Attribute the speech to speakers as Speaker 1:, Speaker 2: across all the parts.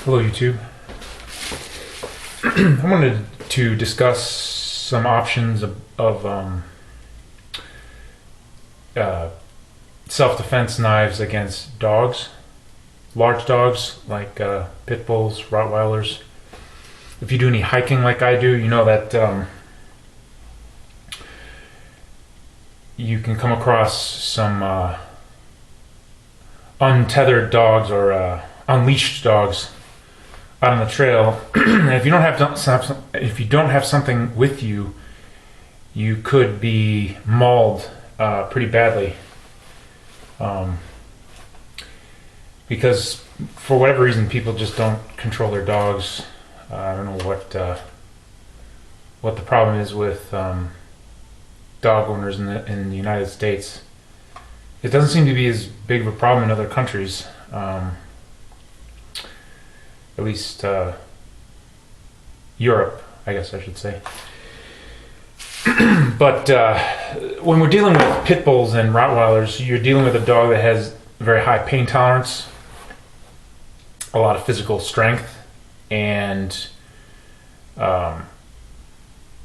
Speaker 1: Hello, YouTube. I wanted to discuss some options of self-defense knives against dogs, large dogs like pit bulls, Rottweilers. If you do any hiking like I do, you know that you can come across some untethered dogs or unleashed dogs out on the trail. And if you don't have something with you, you could be mauled pretty badly, because for whatever reason people just don't control their dogs. I don't know what the problem is with dog owners in the United States. It doesn't seem to be as big of a problem in other countries. At least Europe, I guess I should say. But when we're dealing with pit bulls and Rottweilers, you're dealing with a dog that has very high pain tolerance, a lot of physical strength, and a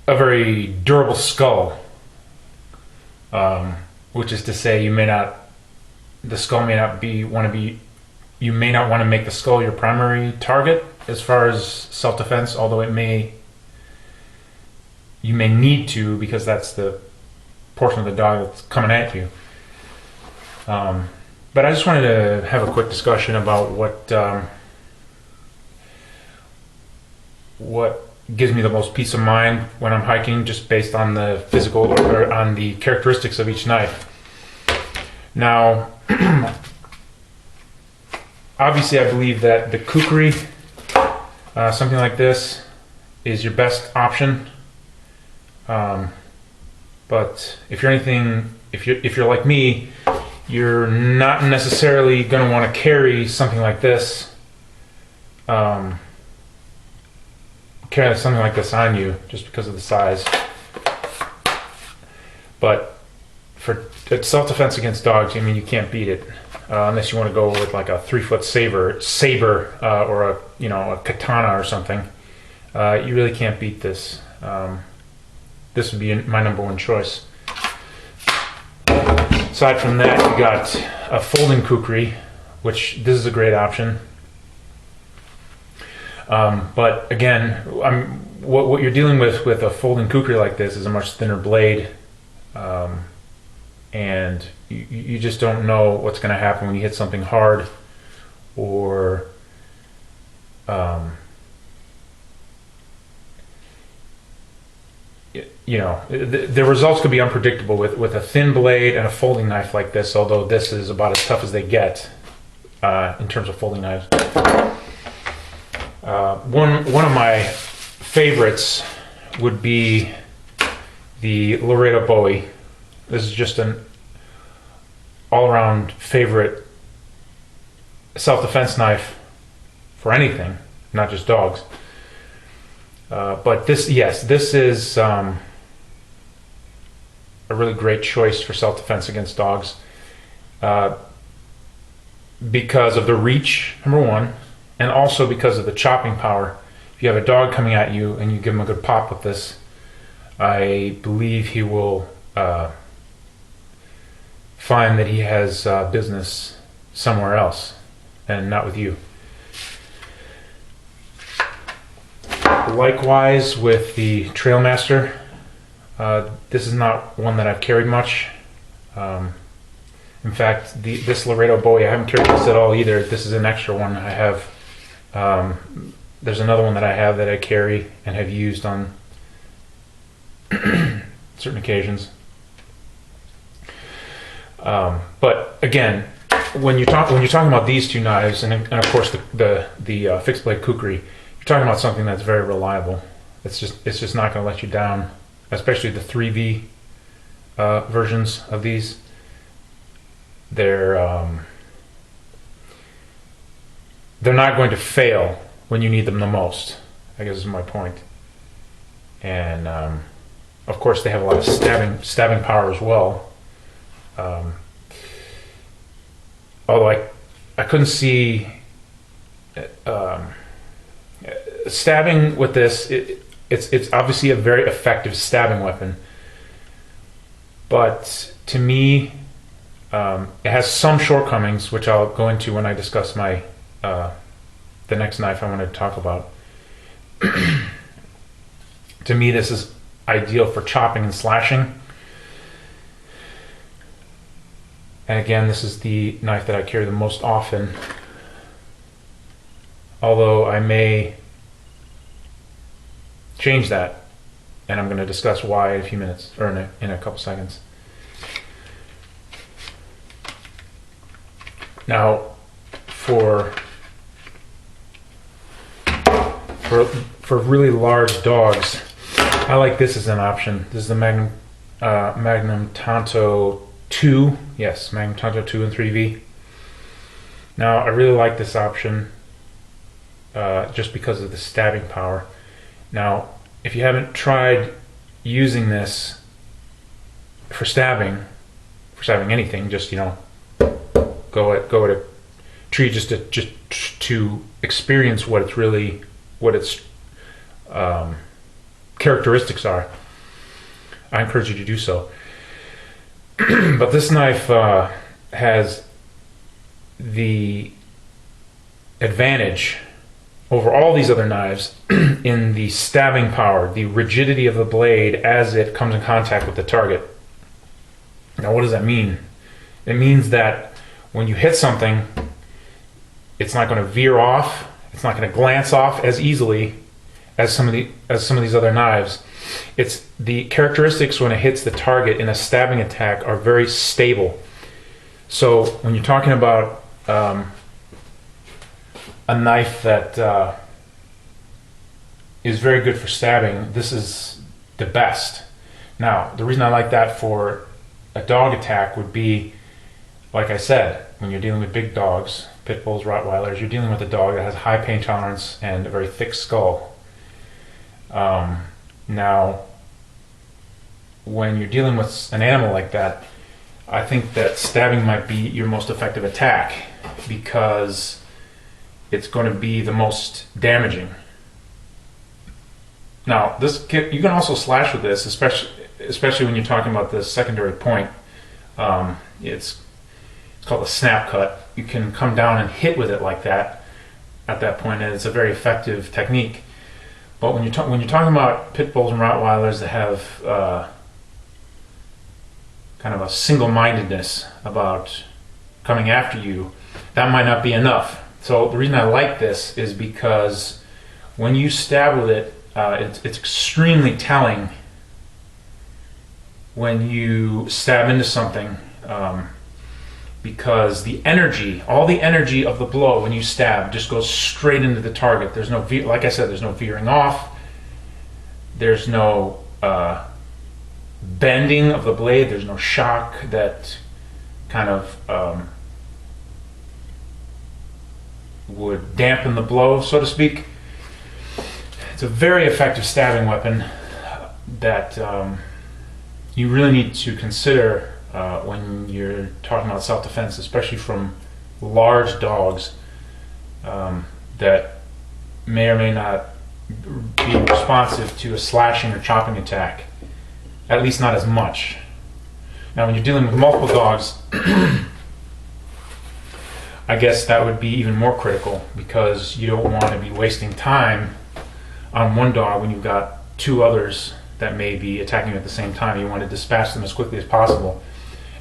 Speaker 1: very durable skull. Which is to say, you may not want to make the skull your primary target as far as self-defense, although you may need to, because that's the portion of the dog that's coming at you. But I just wanted to have a quick discussion about what gives me the most peace of mind when I'm hiking, just based on the physical or on the characteristics of each knife. Now, obviously I believe that the Kukri, something like this, is your best option. But if you're like me, you're not necessarily going to want to carry something like this. Carry something like this on you just because of the size. But for self-defense against dogs, I mean, you can't beat it unless you want to go with like a 3-foot saber or a katana or something. You really can't beat this. This would be my number one choice. Aside from that, you got a folding Kukri, which this is a great option. But again, what you're dealing with a folding Kukri like this is a much thinner blade, and you just don't know what's going to happen when you hit something hard, or the results could be unpredictable with a thin blade and a folding knife like this, although this is about as tough as they get in terms of folding knives. One of my favorites would be the Bowie. This is just an all-around favorite self-defense knife for anything, not just dogs. But this is a really great choice for self-defense against dogs, because of the reach, number one, and also because of the chopping power. If you have a dog coming at you and you give him a good pop with this, I believe he will find that he has business somewhere else and not with you. Likewise with the Trailmaster, this is not one that I've carried much. In fact, this Laredo Bowie, I haven't carried this at all either. This is an extra one I have. There's another one that I have that I carry and have used on certain occasions. But again, when you're talking about these two knives, and of course the fixed blade Kukri, you're talking about something that's very reliable. It's just not going to let you down, especially the 3V versions of these. They're not going to fail when you need them the most, I guess is my point. And of course they have a lot of stabbing power as well. Although I couldn't see stabbing with this, it's obviously a very effective stabbing weapon, but to me, it has some shortcomings, which I'll go into when I discuss my the next knife I want to talk about. To me, this is ideal for chopping and slashing. And again, this is the knife that I carry the most often. Although I may change that, and I'm going to discuss why in a few minutes, or in a couple seconds. Now, for really large dogs, I like this as an option. This is the Magnum Tanto 2. Yes, Magnum Tanto 2 and 3V. Now, I really like this option just because of the stabbing power. Now, if you haven't tried using this for stabbing anything, just, you know, go at a tree just to experience what its characteristics are, I encourage you to do so. But this knife has the advantage over all these other knives in the stabbing power, the rigidity of the blade as it comes in contact with the target. Now, what does that mean? It means that when you hit something, it's not going to veer off, it's not going to glance off as easily as some of these other knives. It's the characteristics when it hits the target in a stabbing attack are very stable. So when you're talking about a knife that is very good for stabbing, this is the best. Now, the reason I like that for a dog attack would be, like I said, when you're dealing with big dogs, pit bulls, Rottweilers, you're dealing with a dog that has high pain tolerance and a very thick skull. Now, when you're dealing with an animal like that, I think that stabbing might be your most effective attack because it's going to be the most damaging. Now, you can also slash with this, especially when you're talking about the secondary point. It's called a snap cut. You can come down and hit with it like that at that point, and it's a very effective technique. But when you're talking about pit bulls and Rottweilers that have kind of a single-mindedness about coming after you, that might not be enough. So the reason I like this is because when you stab with it, it's extremely telling when you stab into something, because the energy, all the energy of the blow when you stab just goes straight into the target. There's no, like I said, there's no veering off. There's no bending of the blade. There's no shock that kind of would dampen the blow, so to speak. It's a very effective stabbing weapon that you really need to consider when you're talking about self-defense, especially from large dogs that may or may not be responsive to a slashing or chopping attack, at least not as much. Now, when you're dealing with multiple dogs, I guess that would be even more critical because you don't want to be wasting time on one dog when you've got two others that may be attacking you at the same time. You want to dispatch them as quickly as possible,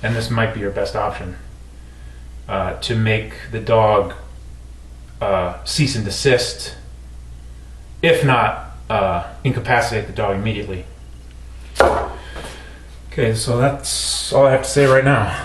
Speaker 1: and this might be your best option to make the dog cease and desist, if not incapacitate the dog immediately. Okay, so that's all I have to say right now.